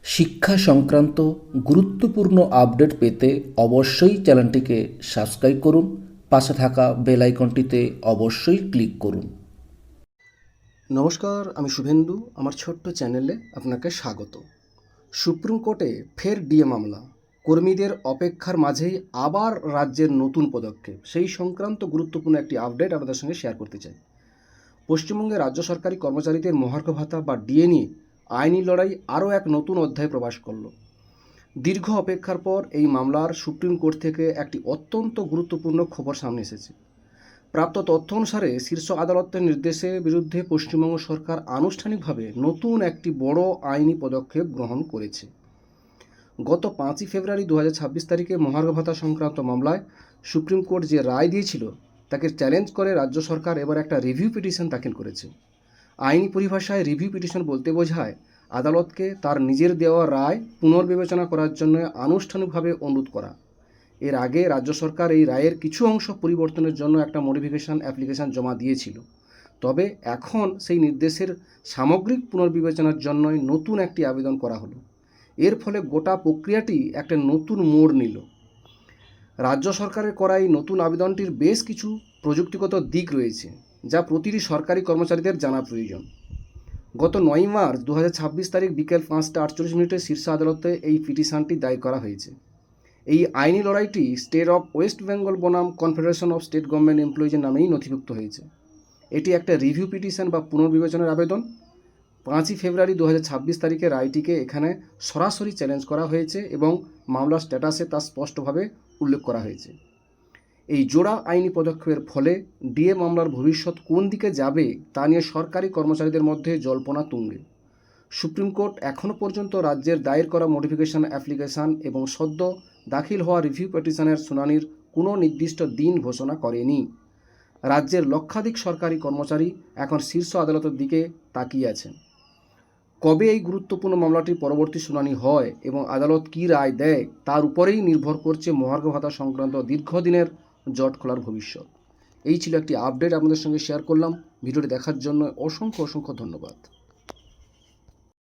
শিক্ষা সংক্রান্ত গুরুত্বপূর্ণ আপডেট পেতে অবশ্যই চ্যানেলটিকে সাবস্ক্রাইব করুন, পাশে থাকা বেল আইকনটিতে অবশ্যই ক্লিক করুন। নমস্কার, আমি শুভেন্দু। আমার ছোট্ট চ্যানেলে আপনাকে স্বাগত। সুপ্রিম কোর্টে ফের ডিএ মামলা, কর্মীদের অপেক্ষার মাঝেই আবার রাজ্যের নতুন পদক্ষেপ, সেই সংক্রান্ত গুরুত্বপূর্ণ একটি আপডেট আপনাদের সঙ্গে শেয়ার করতে চাই। পশ্চিমবঙ্গে রাজ্য সরকারি কর্মচারীদের মহার্ঘ ভাতা বা ডিএ নিয়ে আইনি লড়াই আরও এক নতুন অধ্যায় প্রকাশ করল। দীর্ঘ অপেক্ষার পর এই মামলার সুপ্রিম কোর্ট থেকে একটি অত্যন্ত গুরুত্বপূর্ণ খবর সামনে এসেছে। প্রাপ্ত তথ্য অনুসারে শীর্ষ আদালতের নির্দেশের বিরুদ্ধে পশ্চিমবঙ্গ সরকার আনুষ্ঠানিকভাবে নতুন একটি বড় আইনি পদক্ষেপ গ্রহণ করেছে। গত 5ই ফেব্রুয়ারি 2026 তারিখে মহার্ঘ ভাতা সংক্রান্ত মামলায় সুপ্রিম কোর্ট যে রায় দিয়েছিল তাকে চ্যালেঞ্জ করে রাজ্য সরকার এবার একটা রিভিউ পিটিশন দাখিল করেছে। আইনি পরিভাষায় রিভিউ পিটিশন বলতে বোঝায় আদালতকে তার নিজের দেওয়া রায় পুনর্বিবেচনা করার জন্য আনুষ্ঠানিকভাবে অনুরোধ করা। এর আগে রাজ্য সরকার এই রায়ের কিছু অংশ পরিবর্তনের জন্য একটা মডিফিকেশন অ্যাপ্লিকেশন জমা দিয়েছিল। তবে এখন সেই নির্দেশের সামগ্রিক পুনর্বিবেচনার জন্যই নতুন একটি আবেদন করা হলো। এর ফলে গোটা প্রক্রিয়াটি একটা নতুন মোড় নিল। রাজ্য সরকারের করা এই নতুন আবেদনটির বেশ কিছু প্রযুক্তিগত দিক রয়েছে যা প্রতিটি সরকারি কর্মচারীদের জানা প্রয়োজন। গত 9 মার্চ 2026 তারিখ বিকেল 5:48 শীর্ষ আদালতে এই পিটিশনটি দায়ের করা হয়েছে। এই আইনি লড়াইটি স্টেট অফ ওয়েস্ট বেঙ্গল বনাম কনফেডারেশন অফ স্টেট গভর্নমেন্ট এমপ্লয়িজের নামেই নথিভুক্ত হয়েছে। এটি একটা রিভিউ পিটিশন বা পুনর্বিবেচনার আবেদন। 5ই ফেব্রুয়ারি 2026 তারিখে রায়টিকে এখানে সরাসরি চ্যালেঞ্জ করা হয়েছে এবং মামলার স্ট্যাটাসে তা স্পষ্টভাবে উল্লেখ করা হয়েছে। এই জোড়া আইনি পদক্ষেপের ফলে ডিএ মামলার ভবিষ্যৎ কোন দিকে যাবে তা নিয়ে সরকারি কর্মচারীদের মধ্যে জল্পনা তুঙ্গে। সুপ্রিম কোর্ট এখনও পর্যন্ত রাজ্যের দায়ের করা মডিফিকেশন অ্যাপ্লিকেশন এবং সদ্য দাখিল হওয়া রিভিউ পিটিশনের শুনানির কোনো নির্দিষ্ট দিন ঘোষণা করেনি। রাজ্যের লক্ষাধিক সরকারি কর্মচারী এখন শীর্ষ আদালতের দিকে তাকিয়ে আছেন। কবে এই গুরুত্বপূর্ণ মামলাটির পরবর্তী শুনানি হয় এবং আদালত কী রায় দেয় তার উপরেই নির্ভর করছে মহার্ঘ ভাতা সংক্রান্ত দীর্ঘদিনের জট খোলার ভবিষ্যৎ। এই ছিল একটি আপডেট আপনাদের সঙ্গে শেয়ার করলাম। ভিডিওটি দেখার জন্য অসংখ্য ধন্যবাদ।